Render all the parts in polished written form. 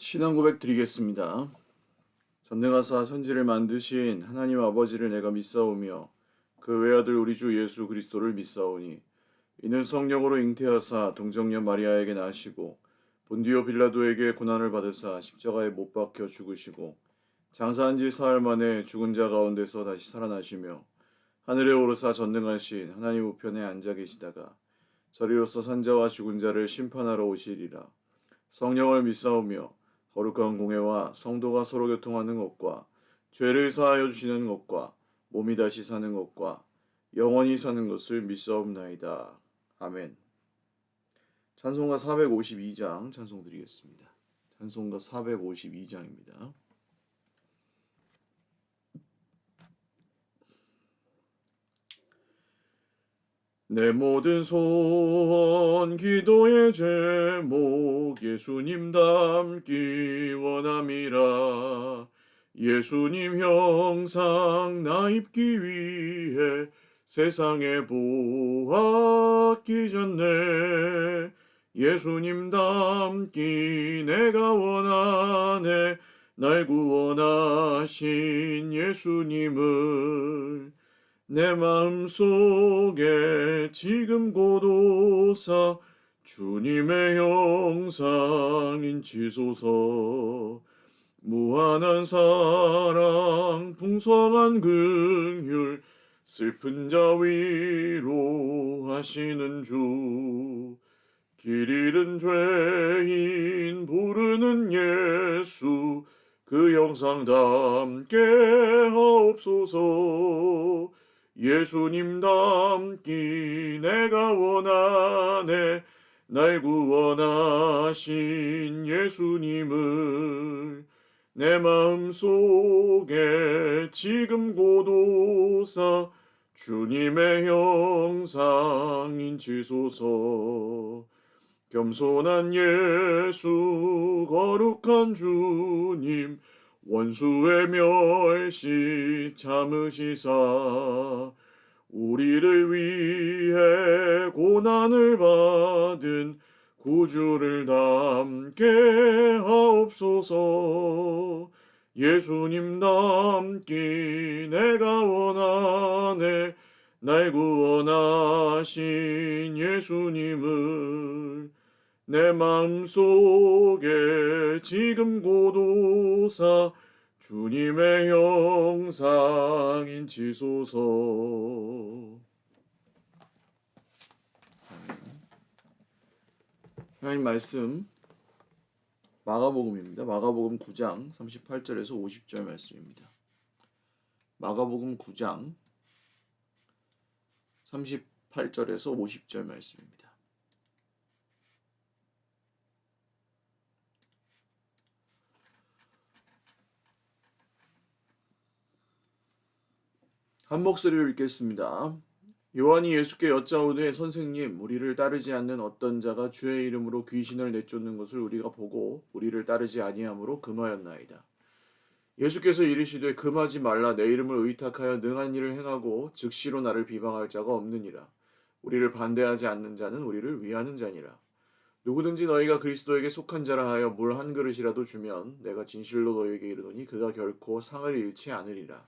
신앙 고백 드리겠습니다. 전능하사 천지를 만드신 하나님 아버지를 내가 믿사오며 그 외아들 우리 주 예수 그리스도를 믿사오니 이는 성령으로 잉태하사 동정녀 마리아에게 나시고 본디오 빌라도에게 고난을 받으사 십자가에 못 박혀 죽으시고 장사한 지 사흘 만에 죽은 자 가운데서 다시 살아나시며 하늘에 오르사 전능하신 하나님 우편에 앉아 계시다가 저리로서 산자와 죽은 자를 심판하러 오시리라. 성령을 믿사오며 거룩한 공회와 성도가 서로 교통하는 것과 죄를 사하여 주시는 것과 몸이 다시 사는 것과 영원히 사는 것을 믿사옵나이다. 아멘. 찬송가 452장 찬송 드리겠습니다. 찬송가 452장입니다. 내 모든 소원 기도의 제목 예수님 닮기 원함이라. 예수님 형상 나 입기 위해 세상에 보았기 전에 예수님 닮기 내가 원하네. 날 구원하신 예수님을 내 마음속에 지금 고도사 주님의 형상인 지소서. 무한한 사랑 풍성한 긍휼 슬픈 자 위로하시는 주. 길 잃은 죄인 부르는 예수 그 형상 닮게 하옵소서. 예수님 닮기 내가 원하네. 날 구원하신 예수님을 내 마음속에 지금 고도사 주님의 형상인 지소서. 겸손한 예수 거룩한 주님 원수의 멸시 참으시사 우리를 위해 고난을 받은 구주를 닮게 하옵소서. 예수님 닮기 내가 원하네. 날 구원하신 예수님을 내 마음속에 지금 고도사 주님의 형상인 지소서. 하나님 말씀 마가복음입니다. 마가복음 9장 38절에서 50절 말씀입니다. 마가복음 9장 38절에서 50절 말씀입니다. 한 목소리로 읽겠습니다. 요한이 예수께 여짜오되 선생님 우리를 따르지 않는 어떤 자가 주의 이름으로 귀신을 내쫓는 것을 우리가 보고 우리를 따르지 아니하므로 금하였나이다. 예수께서 이르시되 금하지 말라. 내 이름을 의탁하여 능한 일을 행하고 즉시로 나를 비방할 자가 없느니라. 우리를 반대하지 않는 자는 우리를 위하는 자니라. 누구든지 너희가 그리스도에게 속한 자라 하여 물 한 그릇이라도 주면 내가 진실로 너희에게 이르노니 그가 결코 상을 잃지 않으리라.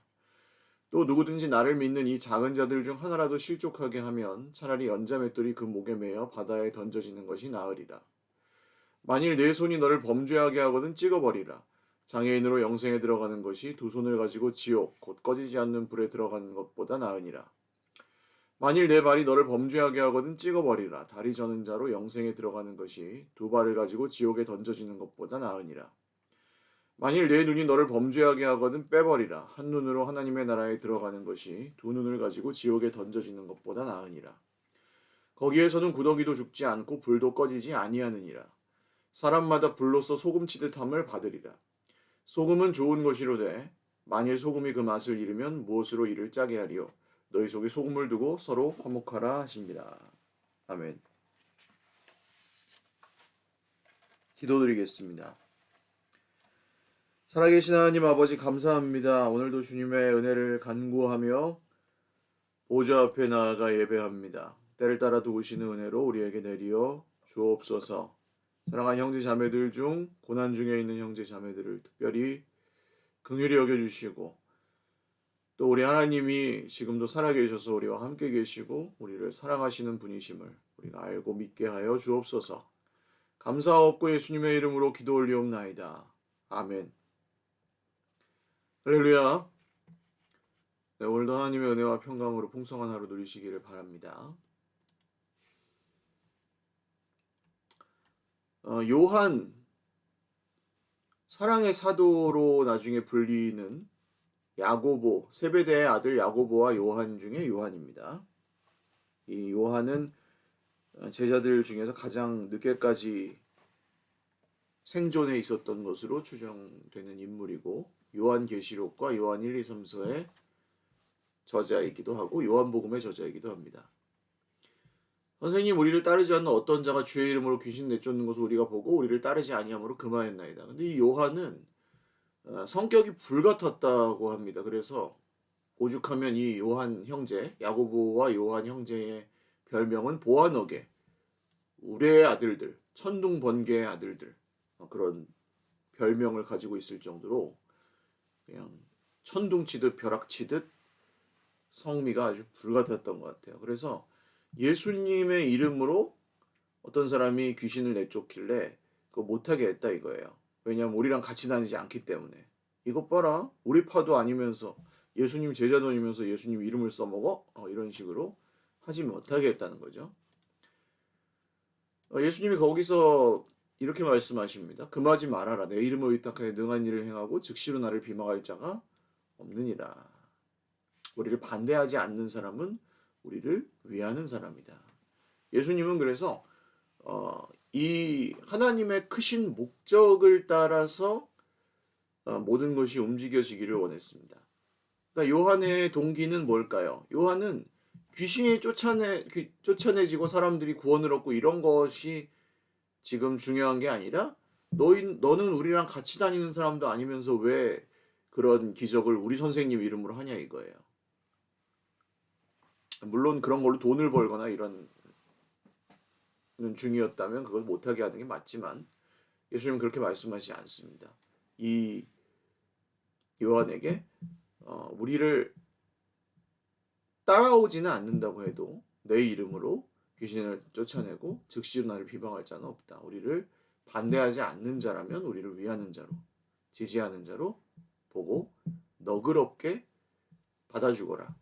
또 누구든지 나를 믿는 이 작은 자들 중 하나라도 실족하게 하면 차라리 연자맷돌이 그 목에 매어 바다에 던져지는 것이 나으리라. 만일 내 손이 너를 범죄하게 하거든 찍어버리라. 장애인으로 영생에 들어가는 것이 두 손을 가지고 지옥 곧 꺼지지 않는 불에 들어가는 것보다 나으니라. 만일 내 발이 너를 범죄하게 하거든 찍어버리라. 다리 저는 자로 영생에 들어가는 것이 두 발을 가지고 지옥에 던져지는 것보다 나으니라. 만일 내 눈이 너를 범죄하게 하거든 빼버리라. 한 눈으로 하나님의 나라에 들어가는 것이 두 눈을 가지고 지옥에 던져지는 것보다 나으니라. 거기에서는 구더기도 죽지 않고 불도 꺼지지 아니하느니라. 사람마다 불로써 소금치듯 함을 받으리라. 소금은 좋은 것이로되 만일 소금이 그 맛을 잃으면 무엇으로 이를 짜게 하리요. 너희 속에 소금을 두고 서로 화목하라 하시니라. 아멘. 기도드리겠습니다. 살아계신 하나님 아버지 감사합니다. 오늘도 주님의 은혜를 간구하며 보좌 앞에 나아가 예배합니다. 때를 따라 도우시는 은혜로 우리에게 내리어 주옵소서. 사랑하는 형제 자매들 중 고난 중에 있는 형제 자매들을 특별히 긍휼히 여겨주시고 또 우리 하나님이 지금도 살아계셔서 우리와 함께 계시고 우리를 사랑하시는 분이심을 우리가 알고 믿게 하여 주옵소서. 감사하옵고 예수님의 이름으로 기도 올리옵나이다. 아멘. 할렐루야. 네, 오늘도 하나님의 은혜와 평강으로 풍성한 하루 누리시기를 바랍니다. 요한 사랑의 사도로 나중에 불리는 야고보, 세베대의 아들 야고보와 요한 중에 요한입니다. 이 요한은 제자들 중에서 가장 늦게까지 생존해 있었던 것으로 추정되는 인물이고 요한계시록과 요한 1, 2, 3서의 저자이기도 하고 요한복음의 저자이기도 합니다. 선생님 우리를 따르지 않는 어떤 자가 주의 이름으로 귀신 내쫓는 것을 우리가 보고 우리를 따르지 아니함으로 금하였나이다. 근데 이 요한은 성격이 불같았다고 합니다. 그래서 오죽하면 이 요한 형제, 야고보와 요한 형제의 별명은 보아너게, 우레의 아들들, 천둥 번개의 아들들, 그런 별명을 가지고 있을 정도로 그냥 천둥 치듯 벼락 치듯 성미가 아주 불같았던 것 같아요. 그래서 예수님의 이름으로 어떤 사람이 귀신을 내쫓길래 그거 못하게 했다 이거예요. 왜냐하면 우리랑 같이 다니지 않기 때문에. 이것 봐라, 우리 파도 아니면서 예수님 제자도니면서 예수님 이름을 써먹어? 이런 식으로 하지 못하게 했다는 거죠. 예수님이 거기서 이렇게 말씀하십니다. 금하지 말아라. 내 이름을 의탁하여 능한 일을 행하고 즉시로 나를 비방할 자가 없느니라. 우리를 반대하지 않는 사람은 우리를 위하는 사람이다. 예수님은 그래서 이 하나님의 크신 목적을 따라서 모든 것이 움직여지기를 원했습니다. 그러니까 요한의 동기는 뭘까요? 요한은 귀신이 쫓아내지고 사람들이 구원을 얻고 이런 것이 지금 중요한 게 아니라 너는 우리랑 같이 다니는 사람도 아니면서 왜 그런 기적을 우리 선생님 이름으로 하냐 이거예요. 물론 그런 걸로 돈을 벌거나 이런 중이었다면 그걸 못하게 하는 게 맞지만 예수님은 그렇게 말씀하시지 않습니다. 이 요한에게 우리를 따라오지는 않는다고 해도 내 이름으로 귀신을 쫓아내고 즉시로 나를 비방할 자는 없다. 우리를 반대하지 않는 자라면 우리를 위하는 자로, 지지하는 자로 보고 너그럽게 받아주거라.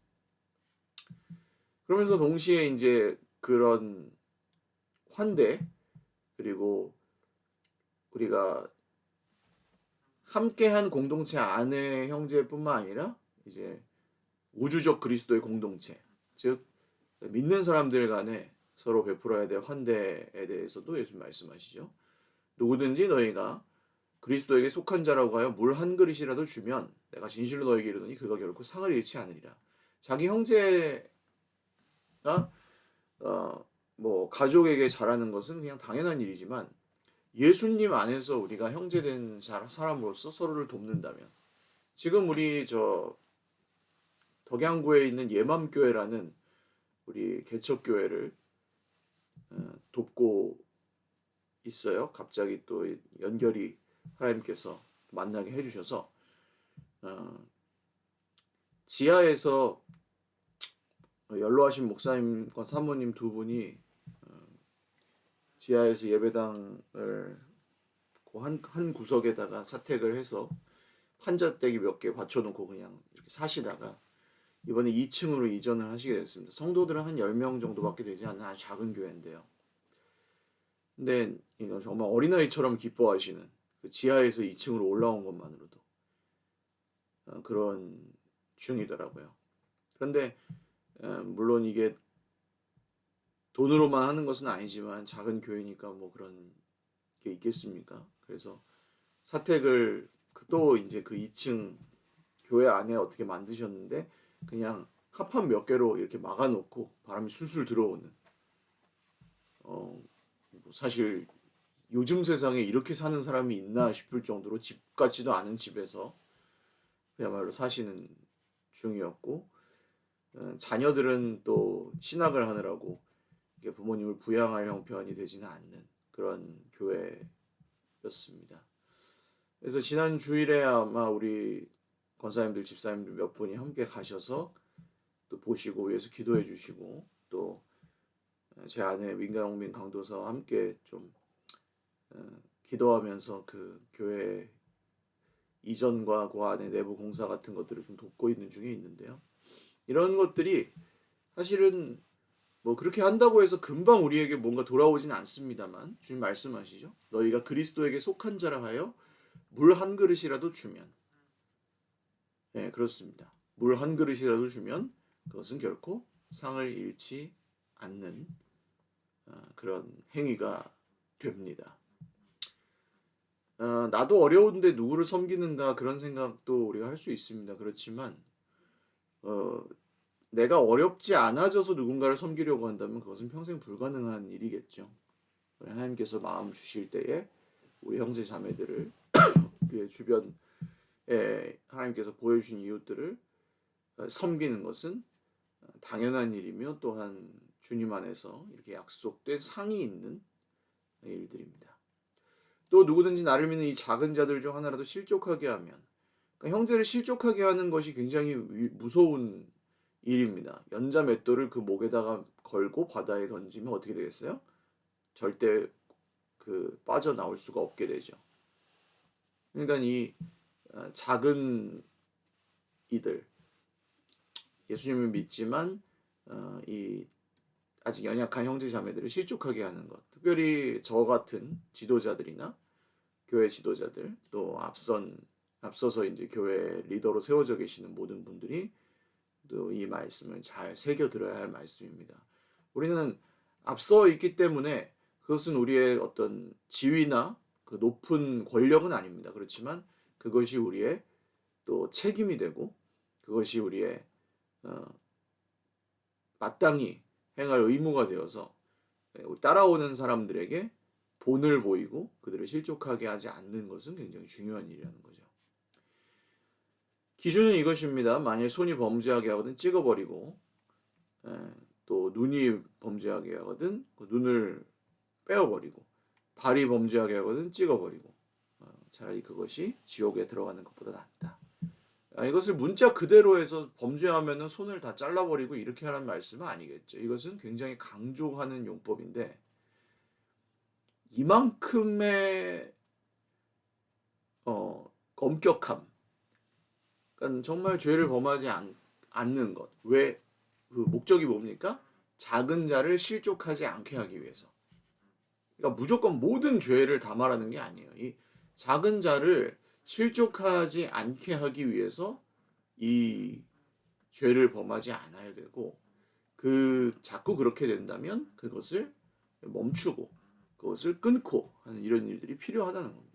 그러면서 동시에 이제 그런 환대 그리고 우리가 함께한 공동체 안의 형제뿐만 아니라 이제 우주적 그리스도의 공동체, 즉 믿는 사람들 간에 서로 베풀어야 될 환대에 대해서도 예수님 말씀하시죠. 누구든지 너희가 그리스도에게 속한 자라고 하여 물 한 그릇이라도 주면 내가 진실로 너에게 이르노니 그가 결코 상을 잃지 않으리라. 자기 형제가 뭐 가족에게 잘하는 것은 그냥 당연한 일이지만 예수님 안에서 우리가 형제된 사람으로서 서로를 돕는다면 지금 우리 저 덕양구에 있는 예맘교회라는 우리 개척교회를 돕고 있어요. 갑자기 또 연결이 하나님께서 만나게 해주셔서 지하에서 연로하신 목사님과 사모님 두 분이 지하에서 예배당을 한 구석에다가 사택을 해서 판자떼기 몇 개 받쳐놓고 그냥 이렇게 사시다가 이번에 2층으로 이전을 하시게 됐습니다. 성도들은 한 10명 정도밖에 되지 않는 아주 작은 교회인데요. 근데 정말 어린아이처럼 기뻐하시는 그 지하에서 2층으로 올라온 것만으로도 그런 중이더라고요. 그런데 물론 이게 돈으로만 하는 것은 아니지만 작은 교회니까 뭐 그런 게 있겠습니까? 그래서 사택을 또 이제 그 2층 교회 안에 어떻게 만드셨는데 그냥 합판 몇 개로 이렇게 막아놓고 바람이 술술 들어오는 사실 요즘 세상에 이렇게 사는 사람이 있나 싶을 정도로 집 같지도 않은 집에서 그야말로 사시는 중이었고 자녀들은 또 신학을 하느라고 부모님을 부양할 형편이 되지는 않는 그런 교회였습니다. 그래서 지난 주일에 아마 우리 권사님들, 집사님들 몇 분이 함께 가셔서 또 보시고 위해서 기도해 주시고, 또 제 아내 민강민 강도사와 함께 좀 기도하면서 그 교회 이전과 그 안에 내부 공사 같은 것들을 좀 돕고 있는 중에 있는데요. 이런 것들이 사실은 뭐 그렇게 한다고 해서 금방 우리에게 뭔가 돌아오진 않습니다만, 주님 말씀하시죠. 너희가 그리스도에게 속한 자라 하여 물 한 그릇이라도 주면, 네, 그렇습니다. 물 한 그릇이라도 주면 그것은 결코 상을 잃지 않는 그런 행위가 됩니다. 나도 어려운데 누구를 섬기는가, 그런 생각도 우리가 할 수 있습니다. 그렇지만 내가 어렵지 않아져서 누군가를 섬기려고 한다면 그것은 평생 불가능한 일이겠죠. 하나님께서 마음 주실 때에 우리 형제 자매들을 우리의 주변에 하나님께서 보여주신 이웃들을 섬기는 것은 당연한 일이며, 또한 주님 안에서 이렇게 약속된 상이 있는 일들입니다. 또 누구든지 나를 믿는 이 작은 자들 중 하나라도 실족하게 하면, 그러니까 형제를 실족하게 하는 것이 굉장히 무서운 일입니다. 연자 맷돌을 그 목에다가 걸고 바다에 던지면 어떻게 되겠어요? 절대 빠져나올 수가 없게 되죠. 그러니까 이 작은 이들, 예수님을 믿지만 이 아직 연약한 형제 자매들을 실족하게 하는 것, 특별히 저 같은 지도자들이나 교회 지도자들, 또 앞서서 이제 교회 리더로 세워져 계시는 모든 분들이 또 이 말씀을 잘 새겨 들어야 할 말씀입니다. 우리는 앞서 있기 때문에 그것은 우리의 어떤 지위나 그 높은 권력은 아닙니다. 그렇지만 그것이 우리의 또 책임이 되고, 그것이 우리의 마땅히 행할 의무가 되어서 따라오는 사람들에게 본을 보이고 그들을 실족하게 하지 않는 것은 굉장히 중요한 일이라는 거죠. 기준은 이것입니다. 만일 손이 범죄하게 하거든 찍어버리고, 또 눈이 범죄하게 하거든 그 눈을 빼어버리고, 발이 범죄하게 하거든 찍어버리고, 차라리 그것이 지옥에 들어가는 것보다 낫다. 이것을 문자 그대로 해서 범죄하면은 손을 다 잘라버리고 이렇게 하라는 말씀은 아니겠죠. 이것은 굉장히 강조하는 용법인데, 이만큼의 엄격함, 그러니까 정말 죄를 범하지 않는 것. 왜? 그 목적이 뭡니까? 작은 자를 실족하지 않게 하기 위해서. 그러니까 무조건 모든 죄를 다 말하는 게 아니에요. 이 작은 자를 실족하지 않게 하기 위해서 이 죄를 범하지 않아야 되고, 자꾸 그렇게 된다면 그것을 멈추고 그것을 끊고 하는 이런 일들이 필요하다는 겁니다.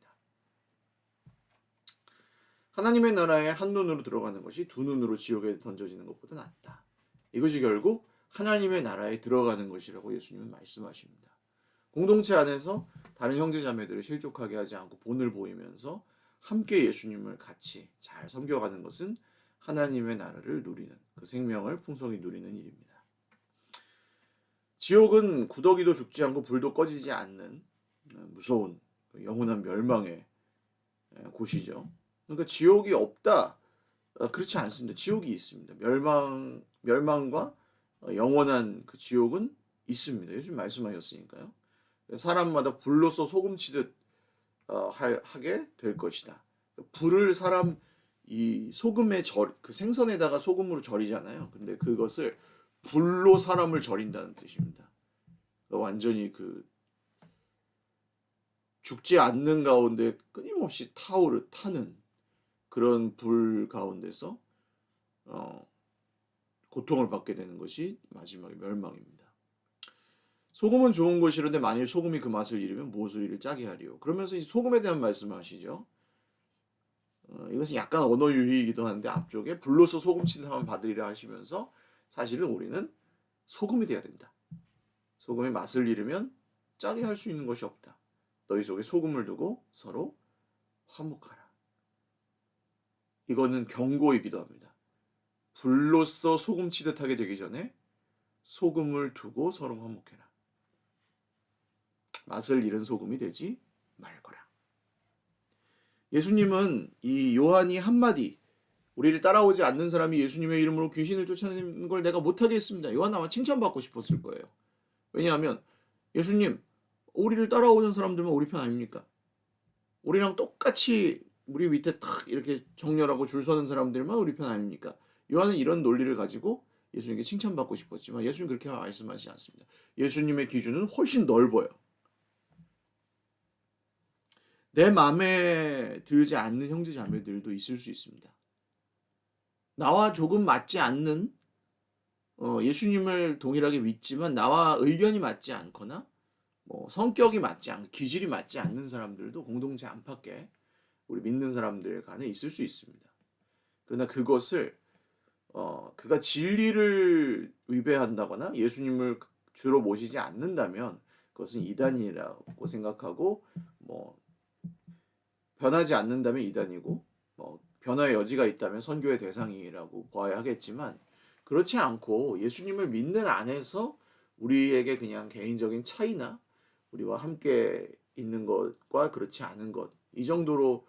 하나님의 나라에 한 눈으로 들어가는 것이 두 눈으로 지옥에 던져지는 것보다 낫다. 이것이 결국 하나님의 나라에 들어가는 것이라고 예수님은 말씀하십니다. 공동체 안에서 다른 형제 자매들을 실족하게 하지 않고 본을 보이면서 함께 예수님을 같이 잘 섬겨가는 것은 하나님의 나라를 누리는, 그 생명을 풍성히 누리는 일입니다. 지옥은 구더기도 죽지 않고 불도 꺼지지 않는 무서운 영원한 멸망의 곳이죠. 그러니까 지옥이 없다, 그렇지 않습니다. 지옥이 있습니다. 멸망과 영원한 그 지옥은 있습니다. 예수님 말씀하셨으니까요. 사람마다 불로써 소금치듯 하게 될 것이다. 불을 이 소금에 그 생선에다가 소금으로 절이잖아요. 근데 그것을 불로 사람을 절인다는 뜻입니다. 완전히 죽지 않는 가운데 끊임없이 타는 그런 불 가운데서 고통을 받게 되는 것이 마지막의 멸망입니다. 소금은 좋은 것이로되 만일 소금이 그 맛을 잃으면 무엇을 이를 짜게 하리요. 그러면서 이 소금에 대한 말씀을 하시죠. 이것은 약간 언어 유희이기도 한데, 앞쪽에 불로서 소금치듯 하면 받으리라 하시면서 사실은 우리는 소금이 되어야 된다. 소금의 맛을 잃으면 짜게 할 수 있는 것이 없다. 너희 속에 소금을 두고 서로 화목하라. 이거는 경고이기도 합니다. 불로써 소금치듯 하게 되기 전에 소금을 두고 서로 화목해라. 맛을 잃은 소금이 되지 말거라. 예수님은 이 요한이 한마디, 우리를 따라오지 않는 사람이 예수님의 이름으로 귀신을 쫓아내는 걸 내가 못하게 했습니다. 요한 아마 칭찬받고 싶었을 거예요. 왜냐하면 예수님, 우리를 따라오는 사람들만 우리 편 아닙니까? 우리랑 똑같이 우리 밑에 탁 이렇게 정렬하고 줄 서는 사람들만 우리 편 아닙니까? 요한은 이런 논리를 가지고 예수님께 칭찬받고 싶었지만 예수님 그렇게 말씀하시지 않습니다. 예수님의 기준은 훨씬 넓어요. 내 마음에 들지 않는 형제 자매들도 있을 수 있습니다. 나와 조금 맞지 않는 예수님을 동일하게 믿지만 나와 의견이 맞지 않거나 성격이 맞지 않고 기질이 맞지 않는 사람들도 공동체 안팎에 우리 믿는 사람들 간에 있을 수 있습니다. 그러나 그것을 그가 진리를 위배한다거나 예수님을 주로 모시지 않는다면 그것은 이단이라고 생각하고 변하지 않는다면 이단이고 변화의 여지가 있다면 선교의 대상이라고 봐야 하겠지만 그렇지 않고 예수님을 믿는 안에서 우리에게 그냥 개인적인 차이나 우리와 함께 있는 것과 그렇지 않은 것 이 정도로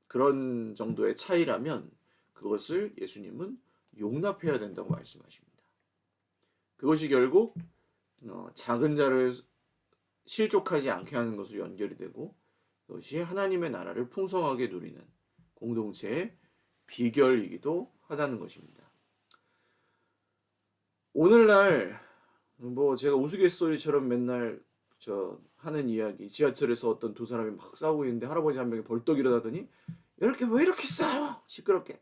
그런 정도의 차이라면 그것을 예수님은 용납해야 된다고 말씀하십니다. 그것이 결국 작은 자를 실족하지 않게 하는 것으로 연결이 되고 그것이 하나님의 나라를 풍성하게 누리는 공동체의 비결이기도 하다는 것입니다. 오늘날 제가 우스갯소리처럼 맨날 하는 이야기, 지하철에서 어떤 두 사람이 막 싸우고 있는데 할아버지 한 명이 벌떡 일어나더니 왜 이렇게 싸워? 시끄럽게.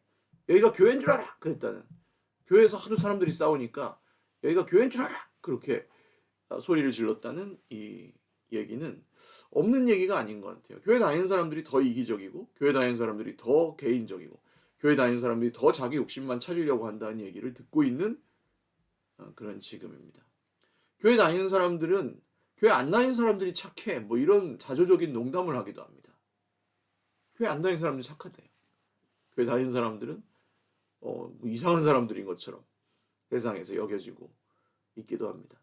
여기가 교회인 줄 알아? 그랬다는. 교회에서 하도 사람들이 싸우니까 여기가 교회인 줄 알아? 그렇게 소리를 질렀다는 이 얘기는 없는 얘기가 아닌 것 같아요. 교회 다니는 사람들이 더 이기적이고 교회 다니는 사람들이 더 개인적이고 교회 다니는 사람들이 더 자기 욕심만 차리려고 한다는 얘기를 듣고 있는 그런 지금입니다. 교회 다니는 사람들은 교회 안 다니는 사람들이 착해 이런 자조적인 농담을 하기도 합니다. 교회 안 다니는 사람들이 착하대요. 교회 다니는 사람들은 이상한 사람들인 것처럼 세상에서 여겨지고 있기도 합니다.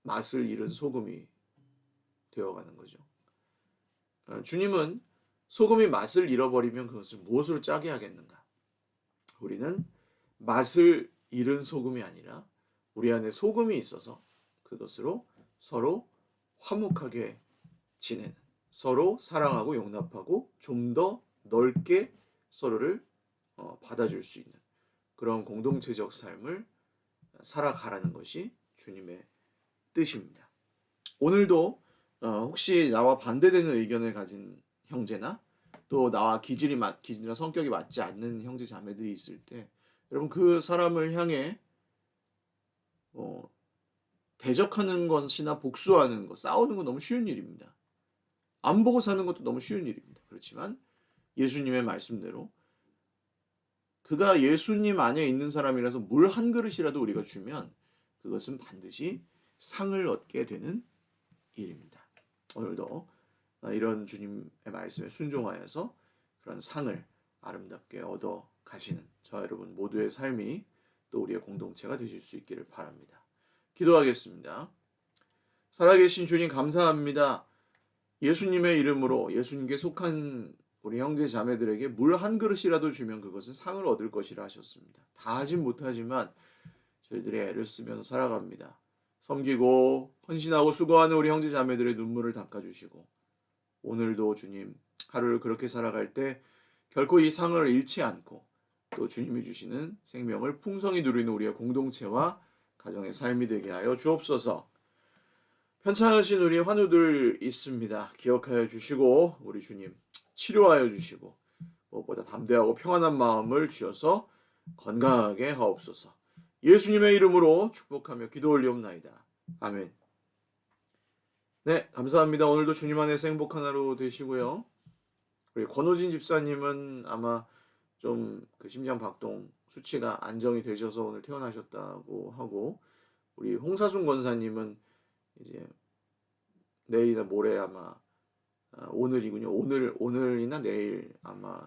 맛을 잃은 소금이 되어가는 거죠. 주님은 소금이 맛을 잃어버리면 그것을 무엇으로 짜게 하겠는가? 우리는 맛을 잃은 소금이 아니라 우리 안에 소금이 있어서 그것으로 서로 화목하게 지내는, 서로 사랑하고 용납하고 좀 더 넓게 서로를 받아줄 수 있는 그런 공동체적 삶을 살아가라는 것이 주님의 뜻입니다. 오늘도 혹시 나와 반대되는 의견을 가진 형제나 또 나와 기질이나 성격이 맞지 않는 형제 자매들이 있을 때 여러분 그 사람을 향해 대적하는 것이나 복수하는 것, 싸우는 건 너무 쉬운 일입니다. 안 보고 사는 것도 너무 쉬운 일입니다. 그렇지만 예수님의 말씀대로 그가 예수님 안에 있는 사람이라서 물 한 그릇이라도 우리가 주면 그것은 반드시 상을 얻게 되는 일입니다. 오늘도 이런 주님의 말씀에 순종하여서 그런 상을 아름답게 얻어 가시는 저 여러분 모두의 삶이 또 우리의 공동체가 되실 수 있기를 바랍니다. 기도하겠습니다. 살아계신 주님 감사합니다. 예수님의 이름으로 예수님께 속한 우리 형제 자매들에게 물 한 그릇이라도 주면 그것은 상을 얻을 것이라 하셨습니다. 다 하진 못하지만 저희들이 애를 쓰면서 살아갑니다. 섬기고 헌신하고 수고하는 우리 형제 자매들의 눈물을 닦아주시고 오늘도 주님 하루를 그렇게 살아갈 때 결코 이 상을 잃지 않고 또 주님이 주시는 생명을 풍성히 누리는 우리의 공동체와 가정의 삶이 되게 하여 주옵소서. 편찮으신 우리 환우들 있습니다. 기억하여 주시고 우리 주님 치료하여 주시고 무엇보다 담대하고 평안한 마음을 주셔서 건강하게 하옵소서. 예수님의 이름으로 축복하며 기도 올리옵나이다. 아멘. 네, 감사합니다. 오늘도 주님 안에서 행복한 하루 되시고요. 우리 권호진 집사님은 아마 좀 그 심장 박동 수치가 안정이 되셔서 오늘 퇴원하셨다고 하고 우리 홍사순 권사님은 이제 내일이나 모레 아마 오늘이군요. 오늘이나 내일 아마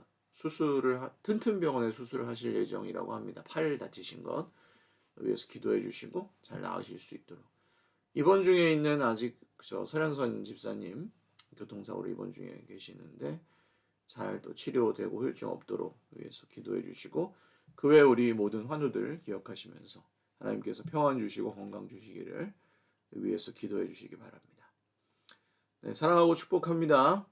튼튼병원에 수술을 하실 예정이라고 합니다. 팔 다치신 것 위해서 기도해 주시고 잘 나으실 수 있도록 입원 중에 있는 아직 그저 설현선 집사님 교통사고로 입원 중에 계시는데 잘 또 치료되고 후유증 없도록 위해서 기도해 주시고 그 외에 우리 모든 환우들 기억하시면서 하나님께서 평안 주시고 건강 주시기를 위해서 기도해 주시기 바랍니다. 네, 사랑하고 축복합니다.